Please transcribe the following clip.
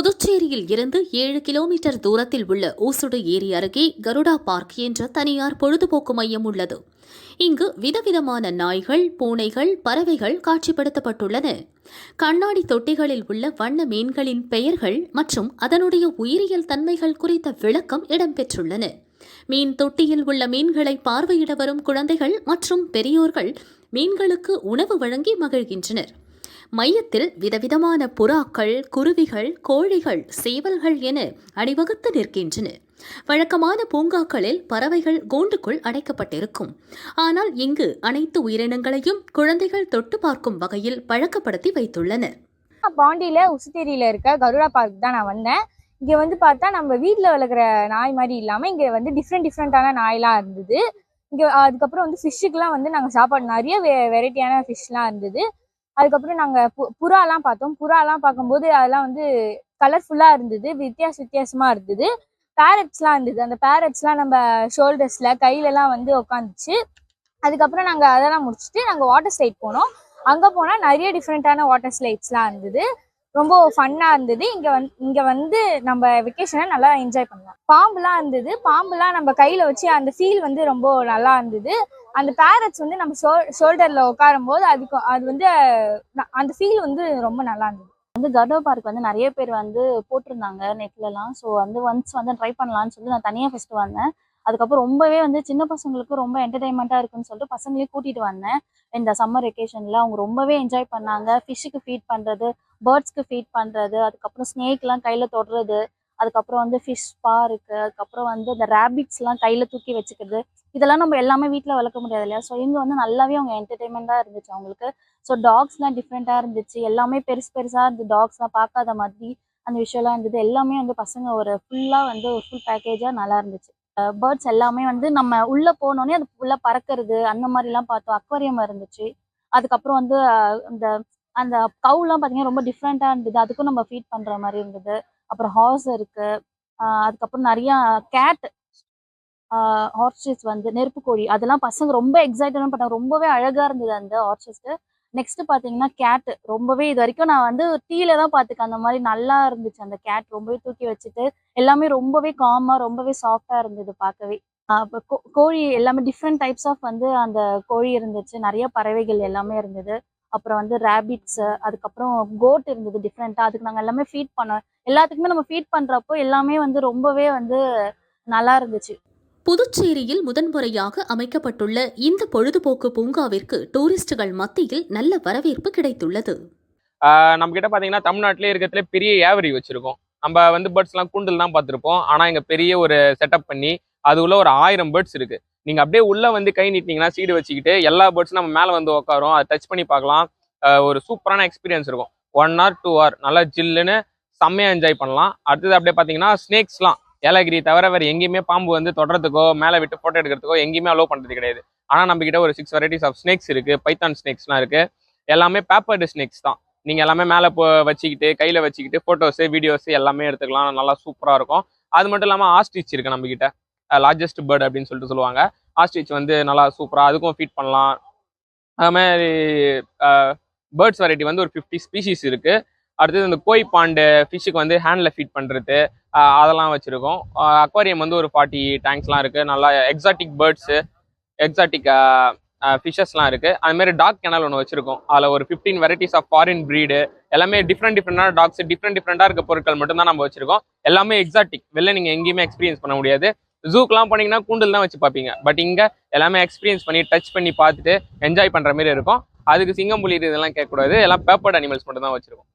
புதுச்சேரியில் இருந்து 7 கிலோமீட்டர் தூரத்தில் உள்ள ஊசுடு ஏரி அருகே கருடா பார்க் என்ற தனியார் பொழுதுபோக்கு மையம் உள்ளது. இங்கு விதவிதமான நாய்கள், பூனைகள், பறவைகள் காட்சிப்படுத்தப்பட்டுள்ளன. கண்ணாடி தொட்டிகளில் உள்ள வண்ண மீன்களின் பெயர்கள் மற்றும் அதனுடைய உயிரியல் தன்மைகள் குறித்த விளக்கம் இடம்பெற்றுள்ளன. மீன் தொட்டியில் உள்ள மீன்களை பார்வையிட வரும் குழந்தைகள் மற்றும் பெரியோர்கள் மீன்களுக்கு உணவு வழங்கி மகிழ்கின்றனர். மையத்தில் விதவிதமான புறாக்கள், குருவிகள், கோழிகள், சேவல்கள் என அணிவகுத்து நிற்கின்றன. வழக்கமான பூங்காக்களில் பறவைகள் கூண்டுக்குள் அடைக்கப்பட்டிருக்கும். ஆனால் இங்கு அனைத்து உயிரினங்களையும் குழந்தைகள் தொட்டு பார்க்கும் வகையில் பழக்கப்படுத்தி வைத்துள்ளனர். பாண்டியில உசுத்தேரியில இருக்க கருடா பார்க் தான் நான் வந்தேன். இங்க வந்து பார்த்தா நம்ம வீட்டில் வளர்க்குற நாய் மாதிரி இல்லாம இங்க வந்து டிஃப்ரெண்டான நாயெல்லாம் இருந்தது. இங்க அதுக்கப்புறம் வந்து ஃபிஷ்ஷுக்கெல்லாம் வந்து நாங்கள் சாப்பாடு நிறைய வெரைட்டியான ஃபிஷ்லாம் இருந்தது. அதுக்கப்புறம் நாங்கள் புறாலாம் பார்த்தோம். புறாலாம் பார்க்கும்போது அதெல்லாம் வந்து கலர்ஃபுல்லாக இருந்தது, வித்தியாசமாக இருந்தது. பேரட்ஸ்லாம் இருந்தது. அந்த பேரட்ஸ்லாம் நம்ம ஷோல்டர்ஸில் கையிலலாம் வந்து உட்காந்துச்சு. அதுக்கப்புறம் நாங்கள் அதெல்லாம் முடிச்சுட்டு நாங்கள் வாட்டர் ஸ்லைட் போனோம். அங்கே போனால் நிறைய டிஃப்ரெண்ட்டான வாட்டர் ஸ்லைட்ஸ்லாம் இருந்தது. ரொம்ப ஃபன்னாக இருந்தது. இங்கே வந்து நம்ம வெக்கேஷனை நல்லா என்ஜாய் பண்ணலாம். பாம்புலாம் இருந்தது. பாம்புலாம் நம்ம கையில் வச்சு அந்த ஃபீல் வந்து ரொம்ப நல்லா இருந்தது. அந்த பேரட்ஸ் வந்து நம்ம ஷோல்டரில் உட்காரும் போது அது வந்து அந்த ஃபீல் வந்து ரொம்ப நல்லா இருந்தது. கருடா பார்க் வந்து நிறைய பேர் வந்து போட்டிருந்தாங்க நெட்லலாம். ஸோ வந்து ஒன்ஸ் வந்து ட்ரை பண்ணலான்னு சொல்லி நான் தனியாக ஃபஸ்ட்டு வந்தேன். அதுக்கப்புறம் ரொம்பவே வந்து சின்ன பசங்களுக்கு ரொம்ப என்டர்டைன்மெண்ட்டாக இருக்குன்னு சொல்லிட்டு பசங்களையும் கூட்டிகிட்டு வந்தேன். இந்த சம்மர் வெக்கேஷனில் அவங்க ரொம்பவே என்ஜாய் பண்ணாங்க. ஃபிஷ்ஷுக்கு ஃபீட் பண்ணுறது, பேர்ட்ஸ்க்கு ஃபீட் பண்ணுறது, அதுக்கப்புறம் ஸ்னேக்லாம் கையில் தொடுறது, அதுக்கப்புறம் வந்து ஃபிஷ் ஸ்பா இருக்குது, அதுக்கப்புறம் வந்து இந்த ரேபிட்ஸ்லாம் கையில் தூக்கி வச்சுக்கிறது, இதெல்லாம் நம்ம எல்லாமே வீட்டில் வளர்க்க முடியாது இல்லையா? ஸோ இங்கே வந்து நல்லாவே அவங்க என்டர்டைன்மெண்ட்டாக இருந்துச்சு அவங்களுக்கு. ஸோ டாக்ஸ்லாம் டிஃப்ரெண்ட்டாக இருந்துச்சு. எல்லாமே பெருசாக இருந்தது. டாக்ஸ்லாம் பார்க்காத மாதிரி அந்த விஷயம்லாம் இருந்தது. எல்லாமே வந்து பசங்க ஒரு ஃபுல்லாக வந்து ஒரு ஃபுல் பேக்கேஜாக நல்லா இருந்துச்சு. பேர்ட்ஸ் எல்லாமே வந்து நம்ம உள்ளே போனோடனே அது ஃபுல்லாக பறக்கிறது அந்த மாதிரிலாம் பார்த்தோம். அக்வாரியம் இருந்துச்சு. அதுக்கப்புறம் வந்து அந்த அந்த கவுலாம் பார்த்தீங்கன்னா ரொம்ப டிஃப்ரெண்ட்டாக இருந்தது. அதுக்கும் நம்ம ஃபீட் பண்ணுற மாதிரி இருந்தது. அப்புறம் ஹார்ஸ் இருக்குது. அதுக்கப்புறம் நிறையா கேட், ஹார்சஸ் வந்து நெருப்பு கோழி, அதெல்லாம் பசங்க ரொம்ப எக்ஸைட்டடாக பண்ணாங்க. ரொம்பவே அழகாக இருந்தது அந்த ஹார்சஸ்க்கு. நெக்ஸ்ட்டு பார்த்தீங்கன்னா கேட்டு, ரொம்பவே இது வரைக்கும் நான் வந்து டிவியில தான் பார்த்துருக்கேன். அந்த மாதிரி நல்லா இருந்துச்சு அந்த கேட். ரொம்பவே தூக்கி வச்சுட்டு எல்லாமே ரொம்பவே காமாக, ரொம்பவே சாஃப்டாக இருந்தது பார்க்கவே. இப்போ கோழி எல்லாமே டிஃப்ரெண்ட் டைப்ஸ் ஆஃப் வந்து அந்த கோழி இருந்துச்சு. நிறைய பறவைகள் எல்லாமே இருந்தது. அப்புறம் வந்து ரேபிட்ஸு, அதுக்கப்புறம் கோட் இருந்தது டிஃப்ரெண்ட்டாக. அதுக்கு நாங்கள் எல்லாமே ஃபீட் பண்ணோம். எல்லாத்துக்குமே நம்ம ஃபீட் பண்ணுறப்போ எல்லாமே வந்து ரொம்பவே வந்து நல்லா இருந்துச்சு. புதுச்சேரியில் முதன்முறையாக அமைக்கப்பட்டுள்ள இந்த பொழுதுபோக்கு பூங்காவிற்கு டூரிஸ்டுகள் மத்தியில் நல்ல வரவேற்பு கிடைத்துள்ளது. நம்ம கிட்ட பாத்தீங்கன்னா தமிழ்நாட்டிலே இருக்கிறதுல பெரிய ஏவரி வச்சிருக்கோம். நம்ம வந்து பேர்ட்ஸ் எல்லாம் கூண்டில் தான் பார்த்துருப்போம். ஆனா இங்க பெரிய ஒரு செட்டப் பண்ணி அது உள்ள ஒரு 1000 பேர்ட்ஸ் இருக்கு. நீங்க அப்படியே உள்ள வந்து கை நீட்டினீங்கன்னா சீடு வச்சுக்கிட்டு எல்லா பேர்ட்ஸும் நம்ம மேல வந்து உட்காரும். அதை டச் பண்ணி பார்க்கலாம். ஒரு சூப்பரான எக்ஸ்பீரியன்ஸ் இருக்கும். 1 hour 2 hour நல்லா ஜில்லுன்னு செம்மையா என்ஜாய் பண்ணலாம். அடுத்தது அப்படியே பாத்தீங்கன்னா ஸ்னேக்ஸ்லாம் ஏலகிரி தவிர வேறு எங்கேயுமே பாம்பு வந்து தொடறதுக்கோ மேலே விட்டு ஃபோட்டோ எடுக்கிறதுக்கோ எங்கேயுமே அலோவ் பண்ணுறது கிடையாது. ஆனால் நம்ம கிட்ட ஒரு 6 வெரைட்டிஸ் ஆஃப் ஸ்னேக்ஸ் இருக்குது. பைத்தான் ஸ்னேக்ஸ்லாம் இருக்குது. எல்லாமே பேப்பர்டு ஸ்னேக்ஸ் தான். நீங்கள் எல்லாமே மேலே வச்சுக்கிட்டு கையில் வச்சுக்கிட்டு ஃபோட்டோஸு, வீடியோஸு எல்லாமே எடுத்துக்கலாம். நல்லா சூப்பராக இருக்கும். அது மட்டும் இல்லாமல் ஆஸ்ட்ரிச் இருக்குது நம்மக்கிட்ட. லார்ஜஸ்ட் பேர்டு அப்படின்னு சொல்லிட்டு சொல்லுவாங்க. ஆஸ்ட்ரிச் வந்து நல்லா சூப்பராக, அதுக்கும் ஃபீட் பண்ணலாம். அது மாதிரி பேர்ட்ஸ் வெரைட்டி வந்து ஒரு 50 ஸ்பீஷீஸ் இருக்குது. அடுத்தது இந்த கோய் பாண்டு ஃபிஷ்ஷுக்கு வந்து ஹேண்டில் ஃபீட் பண்ணுறது, அதெல்லாம் வச்சுருக்கோம். அக்வாரியம் வந்து ஒரு 40 டேங்க்ஸ்லாம் இருக்குது. நல்லா எக்ஸாட்டிக் பேர்ட்ஸு, எக்ஸாட்டிக் ஃபிஷ்ஷஸ்லாம் இருக்குது. அதுமாதிரி டாக் கெனல் ஒன்று வச்சுருக்கோம். அதில் ஒரு 15 வெரைட்டிஸ் ஆஃப் ஃபாரின் ப்ரீடு, எல்லாமே டிஃப்ரெண்டான டாக்ஸ், டிஃப்ரெண்டாக இருக்க பொருட்கள் மட்டும்தான் நம்ம வச்சுருக்கோம். எல்லாமே எக்ஸாட்டிக். வெளில நீங்கள் எங்கேயுமே எக்ஸ்பீரியன்ஸ் பண்ண முடியாது. ஜூக்கெலாம் போனீங்கன்னா கூண்டில் தான் வச்சு பார்ப்பீங்க. பட் இங்கே எல்லாமே எக்ஸ்பீரியன்ஸ் பண்ணி டச் பண்ணி பார்த்துட்டு என்ஜாய் பண்ணுற மாதிரி இருக்கும். அதுக்கு சிங்கம், புலி இதெல்லாம் கேட்கக்கூடாது. எல்லாம் பேப்பர்ட் அனிமல்ஸ் மட்டும் தான் வச்சுருக்கோம்.